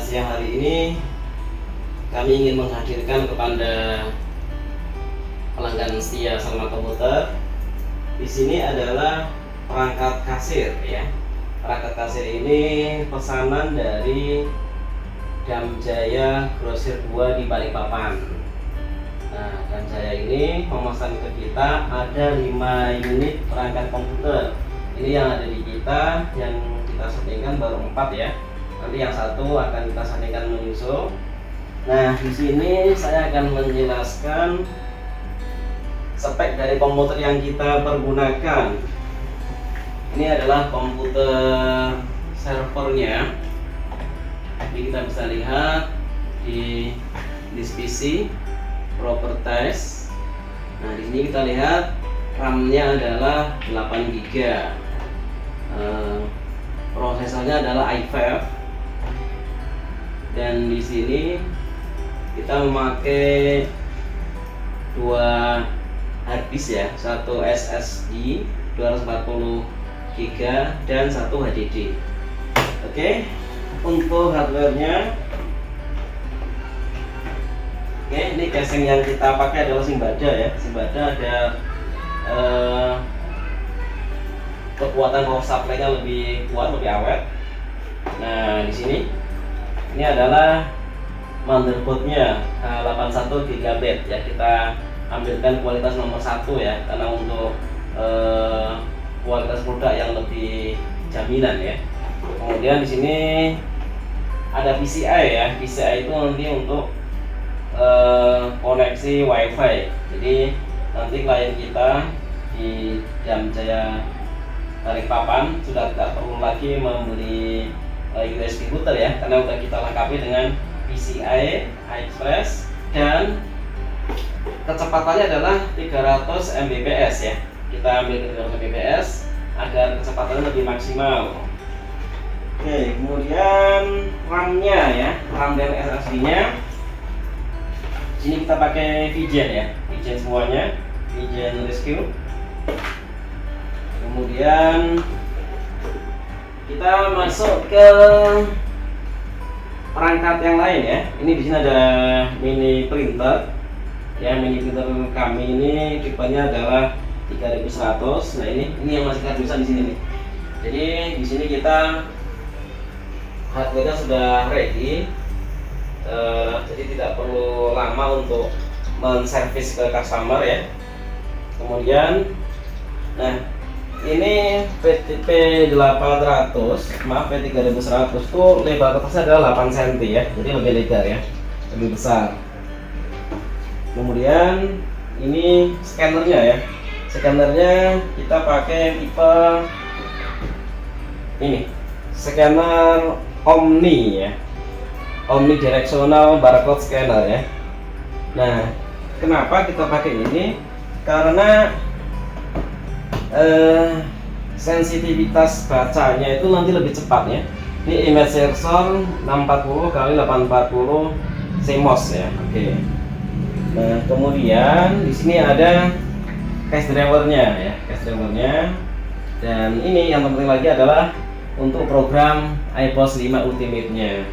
siang hari ini kami ingin menghadirkan kepada pelanggan setia Salma Komputer. Di sini adalah perangkat kasir ya. Perangkat kasir ini pesanan dari Damjaya Grosir 2 di Balikpapan. Nah, Damjaya ini memesan ke kita ada 5 unit perangkat komputer. Ini yang ada di kita, yang kita settingkan baru 4 ya. Nanti yang satu akan kita settingkan menyusul. Nah, di sini saya akan menjelaskan spek dari komputer yang kita pergunakan. Ini adalah komputer servernya. Ini kita bisa lihat di disk PC properties. Nah, di sini kita lihat RAM-nya adalah 8 GB. Prosesornya adalah i5. Dan di sini kita memakai 2 harddisk ya, satu SSD 240 GB dan satu HDD. Oke, untuk hardwarenya, ini casing yang kita pakai adalah Simbada ya. Simbada ada kekuatan power supply-nya lebih kuat, lebih awet. Nah, di sini ini adalah motherboard-nya 81 GB ya. Kita ambilkan kualitas nomor 1 ya, karena untuk kualitas produk yang lebih jaminan ya. Kemudian di sini ada PCI ya. PCI itu nanti untuk koneksi WiFi. Jadi nanti klien kita di Damjaya Balikpapan sudah tidak perlu lagi membeli USB router ya, karena sudah kita lengkapi dengan PCI Express dan kecepatannya adalah 300 Mbps ya. Kita ambil 300 Mbps agar kecepatannya lebih maksimal. Oke, kemudian RAM-nya ya, RAM dan SSD-nya. Sini kita pakai Vygen ya, Vygen semuanya, Vygen Rescue. Kemudian kita masuk ke perangkat yang lain ya. Ini di sini ada mini printer. Ya, mini printer kami ini tipenya adalah 3100. Nah, ini yang masih kardusnya di sini nih. Jadi di sini kita hardware-nya sudah ready. Jadi tidak perlu lama untuk menservis ke customer ya. Kemudian, nah ini P800, maaf P3100 itu lebar kertasnya adalah 8 cm ya, jadi lebih lebar ya, lebih besar. Kemudian ini scannernya ya, scannernya kita pakai tipe ini, scanner Omni ya, omnidirectional barcode scanner ya. Nah, kenapa kita pakai ini? Karena sensitivitas bacanya itu nanti lebih cepat ya. Ini image sensor 640 x 840 CMOS ya. Oke. Nah, kemudian di sini ada cache drivernya ya, cache drivernya. Dan ini yang penting lagi adalah untuk program iPOS 5 Ultimate-nya.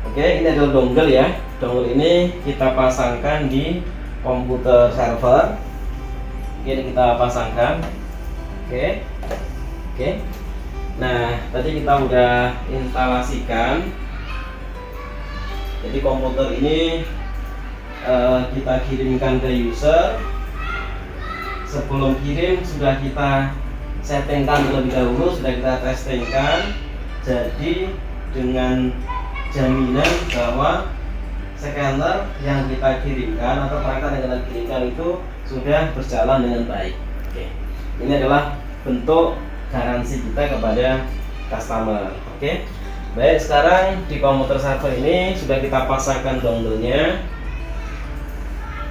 Oke, ini adalah dongle ya. Dongle ini kita pasangkan di komputer server. Ini kita pasangkan. Oke. Nah, tadi kita udah instalasikan. Jadi komputer ini kita kirimkan ke user. Sebelum kirim sudah kita settingkan terlebih dahulu, sudah kita testingkan. Jadi dengan jaminan bahwa scanner yang kita kirimkan atau perangkat yang kita kirimkan itu sudah berjalan dengan baik. Oke. Ini adalah bentuk garansi kita kepada customer. Oke. Baik, sekarang di komputer server ini sudah kita pasangkan dongle-nya.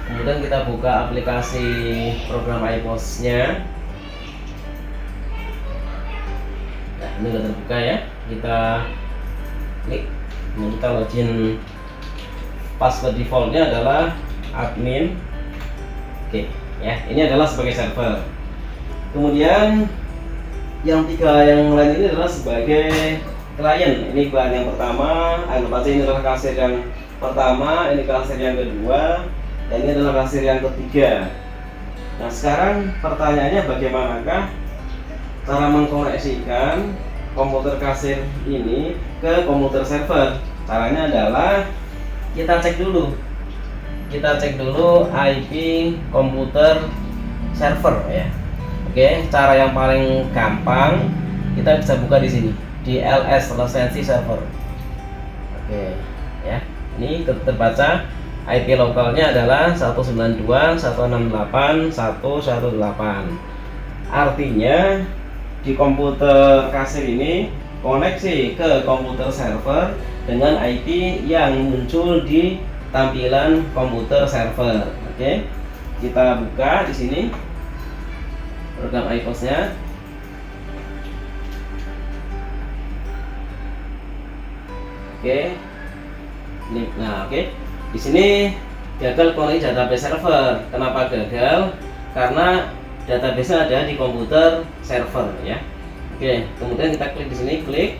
Kemudian kita buka aplikasi program iPOS-nya. Nah, ini sudah terbuka ya. Kita klik. Kemudian kita login. Password defaultnya adalah admin. Oke, ya, ini adalah sebagai server. Kemudian yang 3 yang lain ini adalah sebagai klien. Ini klien yang pertama, anggap aja ini adalah kasir yang pertama, ini kasir yang kedua, dan ini adalah kasir yang ketiga. Nah, sekarang pertanyaannya bagaimanakah cara mengkoneksikan komputer kasir ini ke komputer server? Caranya adalah kita cek dulu IP komputer server ya. Oke, cara yang paling gampang kita bisa buka di sini di ls lisensi server. Oke ya, ini terbaca IP lokalnya adalah 192.168.118. Artinya di komputer kasir ini koneksi ke komputer server dengan IP yang muncul di tampilan komputer server. Oke, kita buka di sini program iPOS-nya. Oke. Nah, oke. Di sini gagal koneksi database server. Kenapa gagal? Karena database-nya ada di komputer server ya. Oke, kemudian kita klik di sini, klik.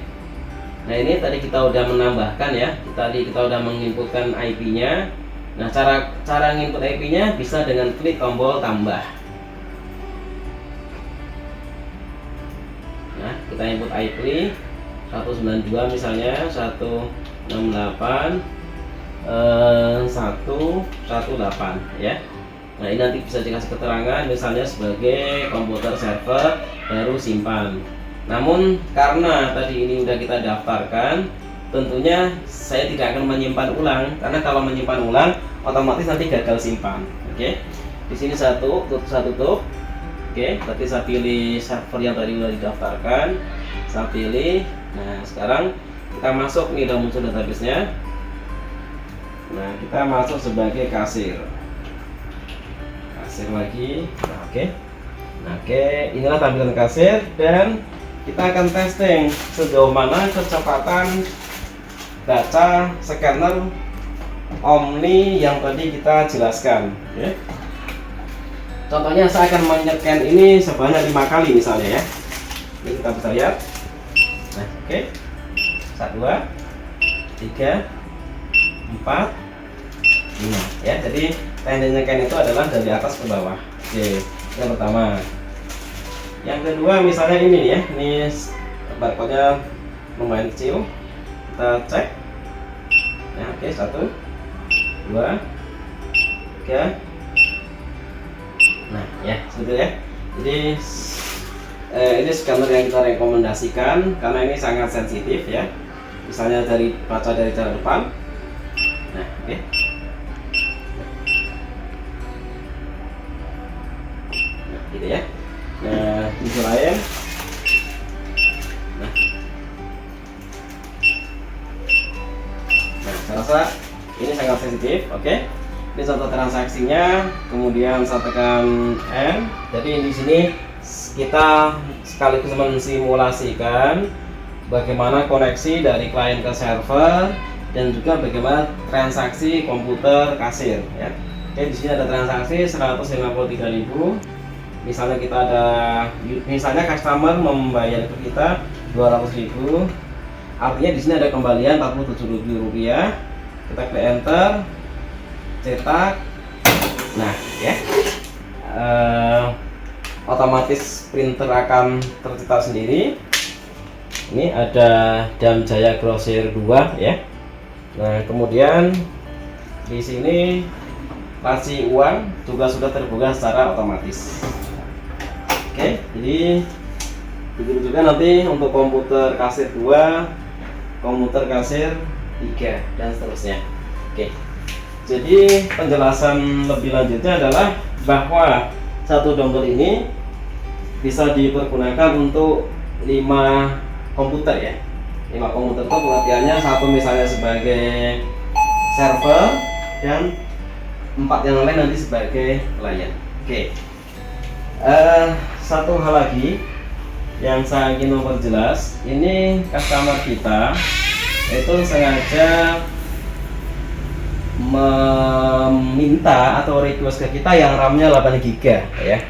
Nah, ini tadi kita udah menambahkan ya. Tadi kita udah menginputkan IP-nya. Nah, cara nginput IP-nya bisa dengan klik tombol tambah. Nah, kita input IP 192 misalnya 168 ya. Nah, ini nanti bisa dikasih keterangan misalnya sebagai komputer server baru simpan. Namun karena tadi ini udah kita daftarkan, tentunya saya tidak akan menyimpan ulang, karena kalau menyimpan ulang otomatis nanti gagal simpan. Oke. Di sini satu tutup. Oke, berarti saya pilih server yang tadi udah didaftarkan. Saya pilih. Nah, sekarang kita masuk, nih udah muncul database-nya. Nah, kita masuk sebagai kasir lagi. Nah, oke. Nah, oke, inilah tampilan kasir dan kita akan testing sejauh mana kecepatan baca scanner Omni yang tadi kita jelaskan ya. Contohnya saya akan men-scan ini sebanyak 5 kali misalnya ya. Ini kita bisa lihat. Nah, oke. 1 2 3 4 5 ya. Jadi teknik scan itu adalah dari atas ke bawah. Oke, yang pertama. Yang kedua misalnya ini ya. Ini barcode-nya lumayan kecil. Kita cek. Nah, oke, 1 2 3. Nah, ya, seperti ya. Jadi ini scanner yang kita rekomendasikan karena ini sangat sensitif ya. Misalnya baca dari jarak depan. Nah, oke. Nah, gitu ya. Nah, di sisi lain. Nah, saya rasa ini sangat sensitif, oke. Ini contoh transaksinya, kemudian saya tekan N. Jadi di sini kita sekaligus mensimulasikan bagaimana koneksi dari klien ke server dan juga bagaimana transaksi komputer kasir ya. Oke, di sini ada transaksi 153.000. Misalnya misalnya customer membayar ke kita 200.000. Artinya di sini ada kembalian 47.000 rupiah. Kita klik enter, cetak. Nah ya, otomatis printer akan tercetak sendiri. Ini ada Damjaya Grosir 2 ya. Nah, kemudian di sini laci uang juga sudah terbuka secara otomatis. Oke, jadi begitu juga nanti untuk komputer kasir 2, komputer kasir 3 dan seterusnya. Oke. Jadi penjelasan lebih lanjutnya adalah bahwa satu dongle ini bisa dipergunakan untuk 5 komputer ya. 5 komputer itu pengertiannya satu misalnya sebagai server dan 4 yang lain nanti sebagai klien. Oke. Satu hal lagi yang saya ingin memperjelas, ini customer kita itu sengaja meminta atau request ke kita yang RAM-nya 8 GB ya.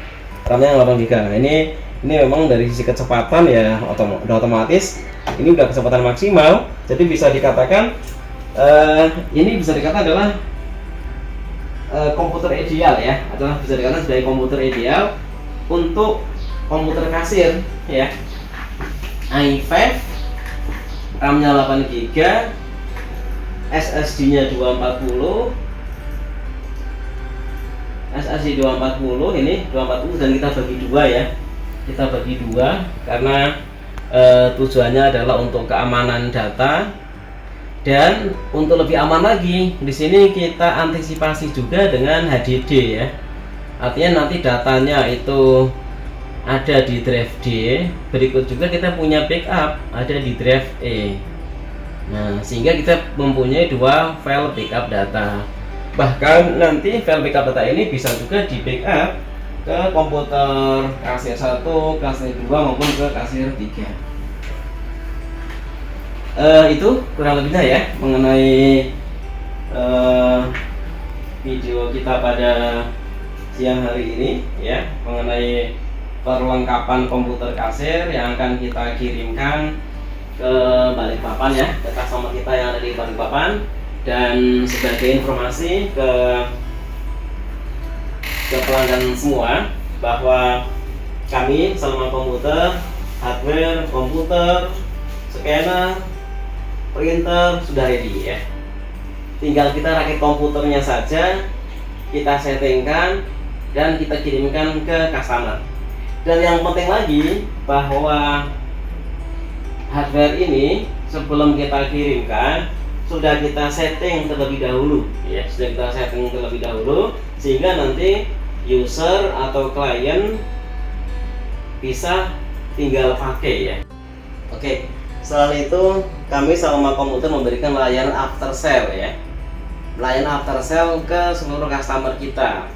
RAM-nya 8 GB. Nah, ini memang dari sisi kecepatan ya udah otomatis Ini udah kecepatan maksimal, jadi bisa dikatakan ini bisa dikatakan adalah komputer ideal ya, adalah bisa dikatakan sebagai komputer ideal untuk komputer kasir ya. i5, RAM-nya 8GB, SSD-nya 240, SSD 240 ini 240 dan kita bagi dua ya. Kita bagi dua karena tujuannya adalah untuk keamanan data dan untuk lebih aman lagi di sini kita antisipasi juga dengan HDD ya. Artinya nanti datanya itu ada di drive D, berikut juga kita punya backup ada di drive E. Nah, sehingga kita mempunyai dua file backup data. Bahkan nanti file backup data ini bisa juga di backup ke komputer kasir 1, kasir 2 maupun ke kasir 3. Itu kurang lebihnya ya mengenai video kita pada siang hari ini ya, mengenai perlengkapan komputer kasir yang akan kita kirimkan ke Balikpapan ya, ke customer kita yang ada di Balikpapan. Dan sebagai informasi ke pelanggan semua bahwa kami Salma Komputer, hardware, komputer, scanner, printer sudah ready ya. Tinggal kita rakit komputernya saja, kita settingkan dan kita kirimkan ke customer. Dan yang penting lagi bahwa hardware ini sebelum kita kirimkan sudah kita setting terlebih dahulu ya, sudah kita setting terlebih dahulu sehingga nanti user atau klien bisa tinggal pakai ya. Oke, selain itu kami Salma Komputer memberikan layanan after sale ya, layanan after sale ke seluruh customer kita.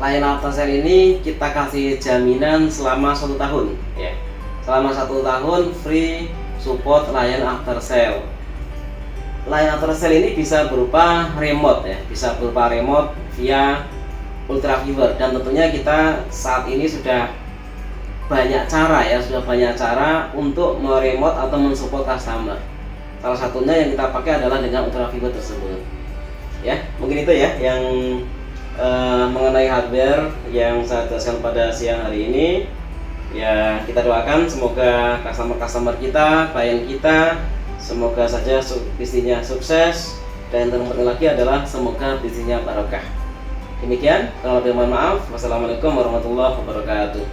Layanan after sale ini kita kasih jaminan selama 1 tahun ya, selama 1 tahun free support layanan after sale. Layanan after sale ini bisa berupa remote ya, bisa berupa remote via ultraviewer, dan tentunya kita saat ini sudah banyak cara ya, sudah banyak cara untuk meremote atau mensupport customer. Salah satunya yang kita pakai adalah dengan ultraviewer tersebut. Ya, mungkin itu ya yang mengenai hardware yang saya jelaskan pada siang hari ini. Ya, kita doakan semoga customer kita, klien kita, semoga saja bisnisnya sukses, dan yang terpenting lagi adalah semoga bisnisnya barokah. Demikian, kalau lebih mohon maaf. Wassalamualaikum warahmatullahi wabarakatuh.